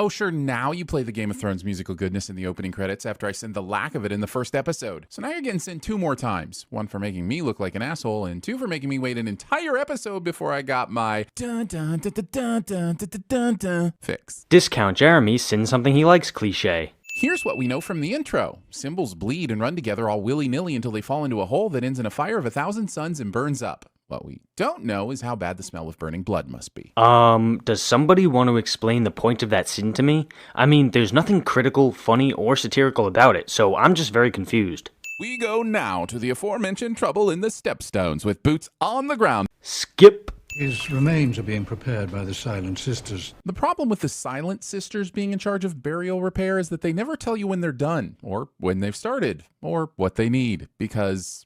Oh sure, now you play the Game of Thrones musical goodness in the opening credits after I sinned the lack of it in the first episode. So now you're getting sinned 2 more times. 1 for making me look like an asshole, and 2 for making me wait an entire episode before I got my dun dun dun dun dun dun dun dun dun fix. Discount Jeremy sins something he likes cliche. Here's what we know from the intro. Symbols bleed and run together all willy-nilly until they fall into a hole that ends in a fire of 1,000 suns and burns up. What we don't know is how bad the smell of burning blood must be. Does somebody want to explain the point of that sin to me? I mean, there's nothing critical, funny, or satirical about it, so I'm just very confused. We go now to the aforementioned trouble in the Stepstones with boots on the ground. Skip. His remains are being prepared by the Silent Sisters. The problem with the Silent Sisters being in charge of burial repair is that they never tell you when they're done, or when they've started, or what they need, because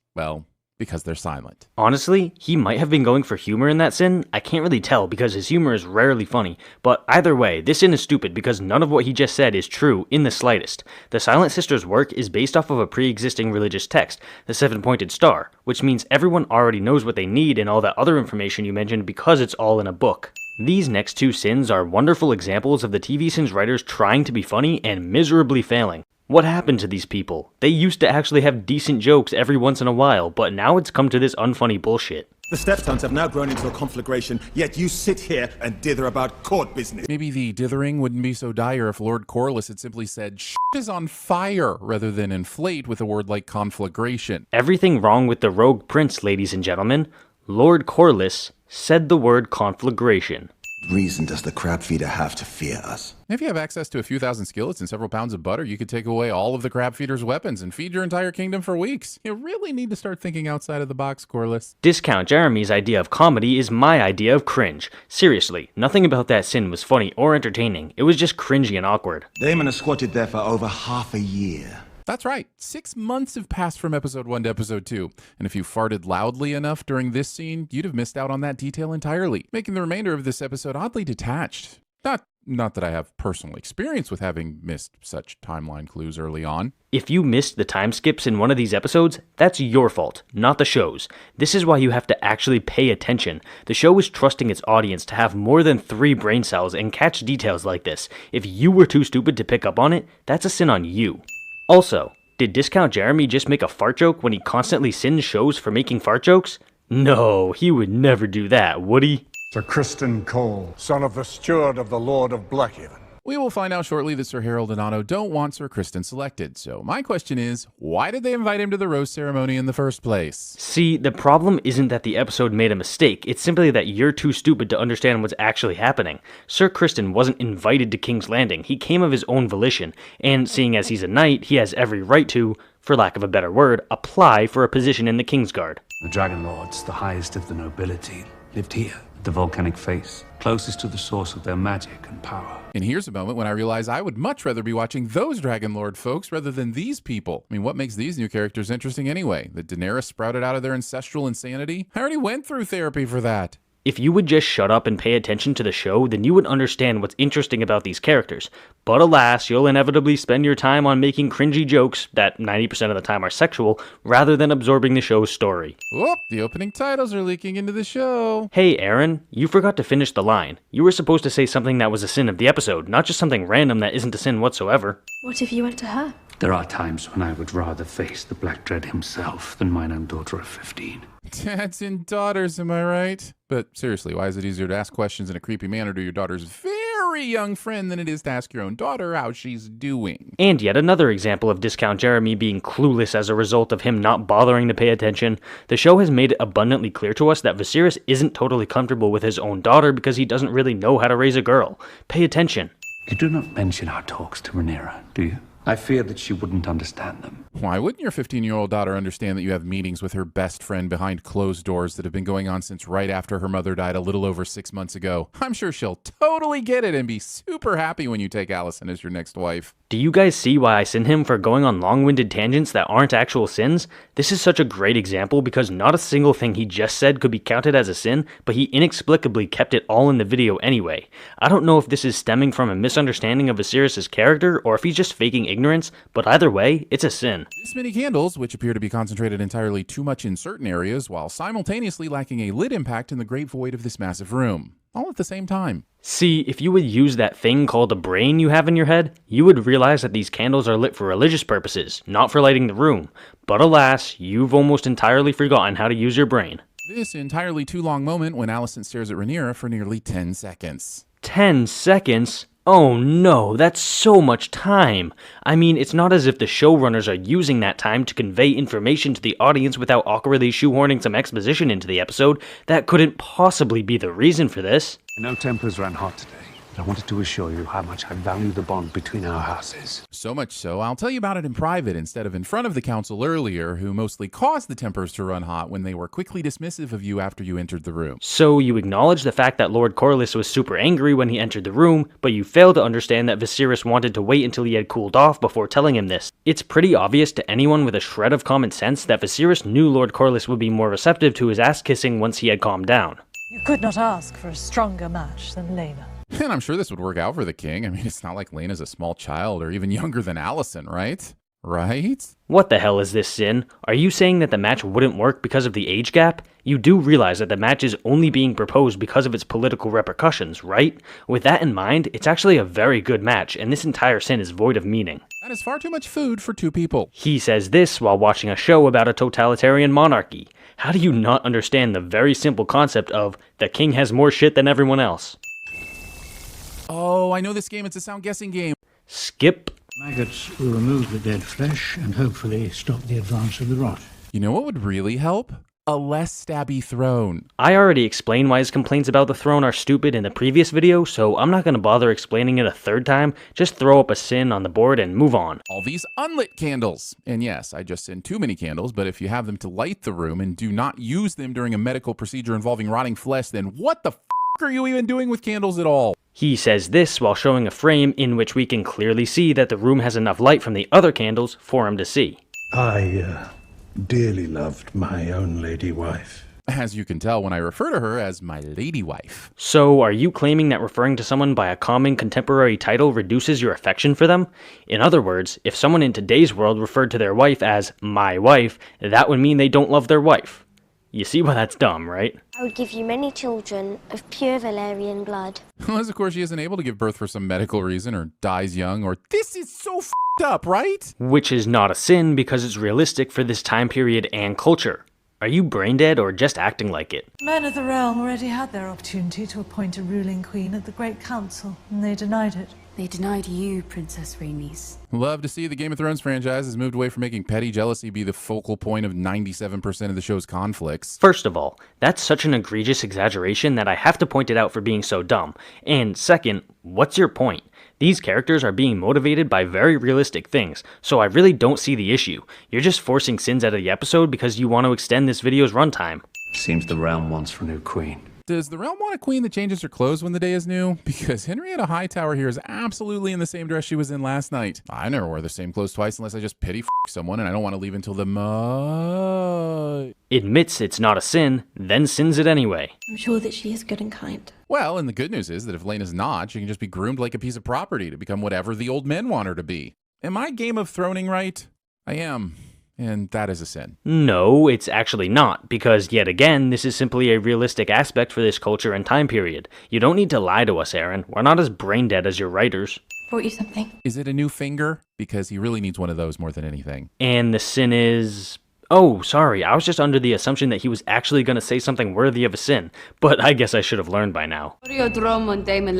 they're silent. Honestly, he might have been going for humor in that sin. I can't really tell because his humor is rarely funny. But either way, this sin is stupid because none of what he just said is true in the slightest. The Silent Sisters' work is based off of a pre-existing religious text, the 7-pointed star, which means everyone already knows what they need and all that other information you mentioned because it's all in a book. These next 2 sins are wonderful examples of the TVSins writers trying to be funny and miserably failing. What happened to these people? They used to actually have decent jokes every once in a while, but now it's come to this unfunny bullshit. The Stepstones have now grown into a conflagration, yet you sit here and dither about court business. Maybe the dithering wouldn't be so dire if Lord Corlys had simply said, "Shit is on fire," rather than inflate with a word like conflagration. Everything wrong with the rogue prince, ladies and gentlemen. Lord Corlys said the word conflagration. Reason does the crab feeder have to fear us? If you have access to a few thousand skillets and several pounds of butter, you could take away all of the crab feeder's weapons and feed your entire kingdom for weeks. You really need to start thinking outside of the box, Corlys. Discount Jeremy's idea of comedy is my idea of cringe. Seriously, nothing about that sin was funny or entertaining. It was just cringy and awkward. Daemon has squatted there for over half a year. That's right. 6 months have passed from episode 1 to episode 2. And if you farted loudly enough during this scene, you'd have missed out on that detail entirely, making the remainder of this episode oddly detached. Not that I have personal experience with having missed such timeline clues early on. If you missed the time skips in one of these episodes, that's your fault, not the show's. This is why you have to actually pay attention. The show is trusting its audience to have more than 3 brain cells and catch details like this. If you were too stupid to pick up on it, that's a sin on you. Also, did Discount Jeremy just make a fart joke when he constantly sins shows for making fart jokes? No, he would never do that, would he? Sir Criston Cole, son of the steward of the Lord of Blackhaven. We will find out shortly that Sir Harold and Otto don't want Sir Criston selected, so my question is, why did they invite him to the rose ceremony in the first place? See, the problem isn't that the episode made a mistake, it's simply that you're too stupid to understand what's actually happening. Sir Criston wasn't invited to King's Landing, he came of his own volition, and seeing as he's a knight, he has every right to, for lack of a better word, apply for a position in the Kingsguard. The Dragon Lords, the highest of the nobility, lived here, the volcanic face, closest to the source of their magic and power. And here's a moment when I realize I would much rather be watching those Dragon Lord folks rather than these people. I mean, what makes these new characters interesting anyway? That Daenerys sprouted out of their ancestral insanity? I already went through therapy for that. If you would just shut up and pay attention to the show, then you would understand what's interesting about these characters. But alas, you'll inevitably spend your time on making cringy jokes that 90% of the time are sexual, rather than absorbing the show's story. Whoop, the opening titles are leaking into the show. Hey Aaron, you forgot to finish the line. You were supposed to say something that was a sin of the episode, not just something random that isn't a sin whatsoever. What if you went to her? There are times when I would rather face the Black Dread himself than mine own daughter of 15. Dads and daughters, am I right? But seriously, why is it easier to ask questions in a creepy manner to your daughter's very young friend than it is to ask your own daughter how she's doing? And yet another example of Discount Jeremy being clueless as a result of him not bothering to pay attention. The show has made it abundantly clear to us that Viserys isn't totally comfortable with his own daughter because he doesn't really know how to raise a girl. Pay attention. You do not mention our talks to Rhaenyra, do you? I fear that she wouldn't understand them. Why wouldn't your 15-year-old daughter understand that you have meetings with her best friend behind closed doors that have been going on since right after her mother died a little over 6 months ago? I'm sure she'll totally get it and be super happy when you take Alicent as your next wife. Do you guys see why I sin him for going on long-winded tangents that aren't actual sins? This is such a great example because not a single thing he just said could be counted as a sin, but he inexplicably kept it all in the video anyway. I don't know if this is stemming from a misunderstanding of Viserys' character or if he's just faking ignorance, but either way, it's a sin. This many candles, which appear to be concentrated entirely too much in certain areas, while simultaneously lacking a lit impact in the great void of this massive room. all at the same time. See, if you would use that thing called a brain you have in your head, you would realize that these candles are lit for religious purposes, not for lighting the room. But alas, you've almost entirely forgotten how to use your brain. This entirely too long moment when Alicent stares at Rhaenyra for nearly 10 seconds. 10 seconds? Oh no, that's so much time. I mean, it's not as if the showrunners are using that time to convey information to the audience without awkwardly shoehorning some exposition into the episode. That couldn't possibly be the reason for this. I know tempers ran hot today, but I wanted to assure you how much I value the bond between our houses. So much so, I'll tell you about it in private instead of in front of the council earlier, who mostly caused the tempers to run hot when they were quickly dismissive of you after you entered the room. So you acknowledge the fact that Lord Corlys was super angry when he entered the room, but you fail to understand that Viserys wanted to wait until he had cooled off before telling him this. It's pretty obvious to anyone with a shred of common sense that Viserys knew Lord Corlys would be more receptive to his ass-kissing once he had calmed down. You could not ask for a stronger match than Laena. And I'm sure this would work out for the king. I mean, it's not like Laena's a small child or even younger than Alicent, right? Right? What the hell is this, Sin? Are you saying that the match wouldn't work because of the age gap? You do realize that the match is only being proposed because of its political repercussions, right? With that in mind, it's actually a very good match, and this entire sin is void of meaning. That is far too much food for two people. He says this while watching a show about a totalitarian monarchy. How do you not understand the very simple concept of the king has more shit than everyone else? Oh, I know this game. It's a sound guessing game. Skip. Maggots will remove the dead flesh and hopefully stop the advance of the rot. You know what would really help? A less stabby throne. I already explained why his complaints about the throne are stupid in the previous video, so I'm not going to bother explaining it a third time. Just throw up a sin on the board and move on. All these unlit candles. And yes, I just send too many candles, but if you have them to light the room and do not use them during a medical procedure involving rotting flesh, then what the f*** are you even doing with candles at all? He says this while showing a frame in which we can clearly see that the room has enough light from the other candles for him to see. I dearly loved my own lady wife. As you can tell when I refer to her as my lady wife. So, are you claiming that referring to someone by a common contemporary title reduces your affection for them? In other words, if someone in today's world referred to their wife as my wife, that would mean they don't love their wife. You see why that's dumb, right? I would give you many children of pure Valyrian blood. Unless, of course, she isn't able to give birth for some medical reason, or dies young, or this is so f***ed up, right? Which is not a sin because it's realistic for this time period and culture. Are you brain dead or just acting like it? Men of the realm already had their opportunity to appoint a ruling queen at the Great Council, and they denied it. They denied you, Princess Rhaenys. Love to see the Game of Thrones franchise has moved away from making petty jealousy be the focal point of 97% of the show's conflicts. First of all, that's such an egregious exaggeration that I have to point it out for being so dumb. And second, what's your point? These characters are being motivated by very realistic things, so I really don't see the issue. You're just forcing sins out of the episode because you want to extend this video's runtime. Seems the realm wants a new queen. Does the realm want a queen that changes her clothes when the day is new? Because Henrietta Hightower here is absolutely in the same dress she was in last night. I never wear the same clothes twice unless I just pity someone and I don't want to leave until the Admits it's not a sin, then sins it anyway. I'm sure that she is good and kind. Well, and the good news is that if Laena's not, she can just be groomed like a piece of property to become whatever the old men want her to be. Am I Game of Throning right? I am. And that is a sin. No, it's actually not, because yet again, this is simply a realistic aspect for this culture and time period. You don't need to lie to us, Aaron. We're not as brain dead as your writers. Brought you something. Is it a new finger? Because he really needs one of those more than anything. And the sin is... Oh, sorry, I was just under the assumption that he was actually going to say something worthy of a sin, but I guess I should have learned by now. Daemon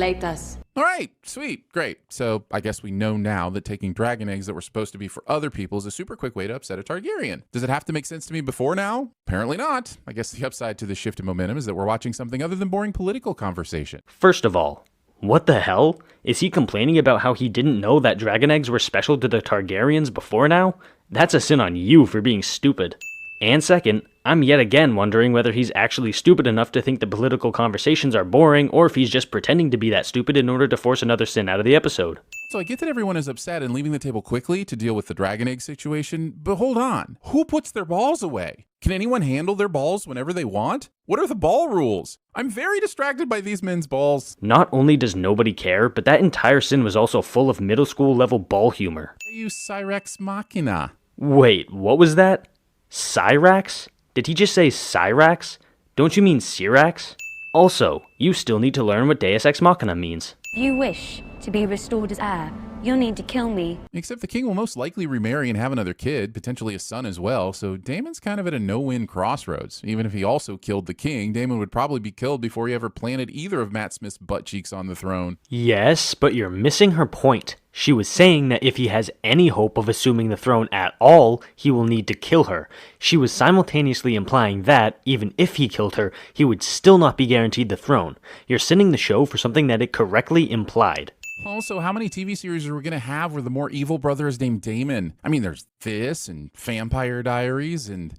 All right, sweet, great. So I guess we know now that taking dragon eggs that were supposed to be for other people is a super quick way to upset a Targaryen. Does it have to make sense to me before now? Apparently not. I guess the upside to the shift in momentum is that we're watching something other than boring political conversation. First of all, what the hell? Is he complaining about how he didn't know that dragon eggs were special to the Targaryens before now? That's a sin on you for being stupid. And second, I'm yet again wondering whether he's actually stupid enough to think the political conversations are boring, or if he's just pretending to be that stupid in order to force another sin out of the episode. So I get that everyone is upset and leaving the table quickly to deal with the dragon egg situation, but hold on. Who puts their balls away? Can anyone handle their balls whenever they want? What are the ball rules? I'm very distracted by these men's balls. Not only does nobody care, but that entire sin was also full of middle school level ball humor. They use Cyrex Machina. Wait, what was that? Cyrax? Did he just say Cyrax? Don't you mean Cyrax? Also, you still need to learn what Deus Ex Machina means. If you wish to be restored as heir, you'll need to kill me. Except the king will most likely remarry and have another kid, potentially a son as well, so Daemon's kind of at a no-win crossroads. Even if he also killed the king, Daemon would probably be killed before he ever planted either of Matt Smith's butt cheeks on the throne. Yes, but you're missing her point. She was saying that if he has any hope of assuming the throne at all, he will need to kill her. She was simultaneously implying that, even if he killed her, he would still not be guaranteed the throne. You're sinning the show for something that it correctly implied. Also, how many TV series are we going to have where the more evil brother is named Daemon? I mean, there's this and Vampire Diaries and,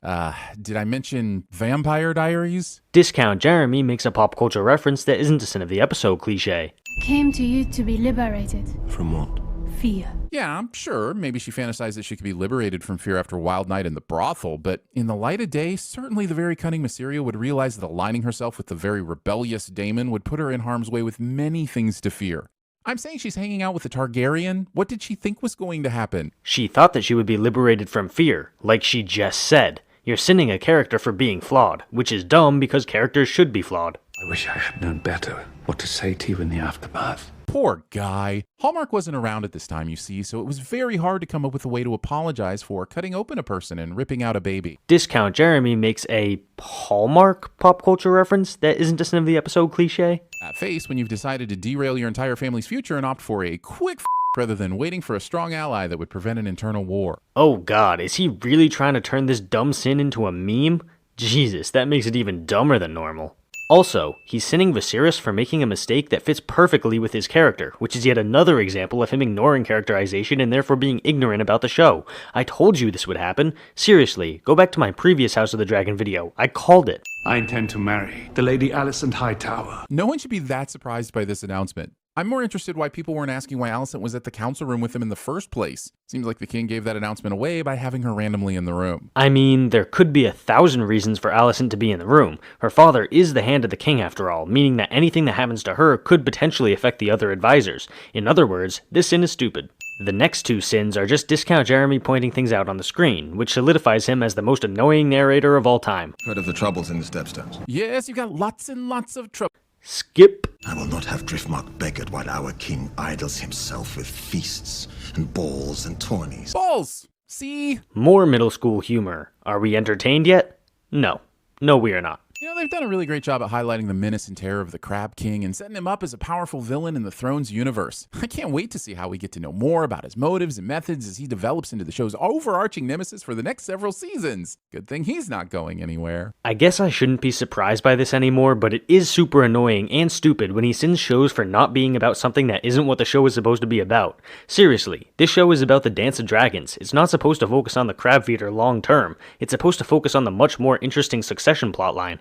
did I mention Vampire Diaries? Discount Jeremy makes a pop culture reference that isn't a sin of the episode cliche. Came to you to be liberated. From what? Fear. Yeah, I'm sure. Maybe she fantasized that she could be liberated from fear after a wild night in the brothel, but in the light of day, certainly the very cunning Mysterio would realize that aligning herself with the very rebellious Daemon would put her in harm's way with many things to fear. I'm saying she's hanging out with a Targaryen. What did she think was going to happen? She thought that she would be liberated from fear, like she just said. You're sinning a character for being flawed, which is dumb because characters should be flawed. I wish I had known better what to say to you in the aftermath. Poor guy. Hallmark wasn't around at this time, you see, so it was very hard to come up with a way to apologize for cutting open a person and ripping out a baby. Discount Jeremy makes a Hallmark pop culture reference that isn't a sin of the episode cliche. At face when you've decided to derail your entire family's future and opt for a quick rather than waiting for a strong ally that would prevent an internal war. Oh god, is he really trying to turn this dumb sin into a meme? Jesus, that makes it even dumber than normal. Also, he's sinning Viserys for making a mistake that fits perfectly with his character, which is yet another example of him ignoring characterization and therefore being ignorant about the show. I told you this would happen. Seriously, go back to my previous House of the Dragon video. I called it. I intend to marry the Lady Alicent Hightower. No one should be that surprised by this announcement. I'm more interested why people weren't asking why Alicent was at the council room with him in the first place. Seems like the king gave that announcement away by having her randomly in the room. I mean, there could be 1,000 reasons for Alicent to be in the room. Her father is the hand of the king after all, meaning that anything that happens to her could potentially affect the other advisors. In other words, this sin is stupid. The next two sins are just Discount Jeremy pointing things out on the screen, which solidifies him as the most annoying narrator of all time. Heard of the troubles in the Stepstones? Yes, you've got lots and lots of trouble. Skip. I will not have Driftmark beggared while our king idles himself with feasts and balls and tourneys. Balls! See? More middle school humor. Are we entertained yet? No. No, we are not. You know, they've done a really great job at highlighting the menace and terror of the Crab King and setting him up as a powerful villain in the Thrones universe. I can't wait to see how we get to know more about his motives and methods as he develops into the show's overarching nemesis for the next several seasons. Good thing he's not going anywhere. I guess I shouldn't be surprised by this anymore, but it is super annoying and stupid when he sins shows for not being about something that isn't what the show is supposed to be about. Seriously, this show is about the Dance of Dragons. It's not supposed to focus on the crab feeder long term. It's supposed to focus on the much more interesting Succession plotline.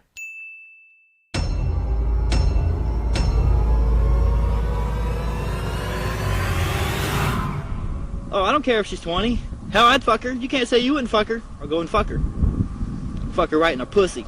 Oh, I don't care if she's 20. Hell, I'd fuck her. You can't say you wouldn't fuck her. Or go and fuck her. Fuck her right in her pussy.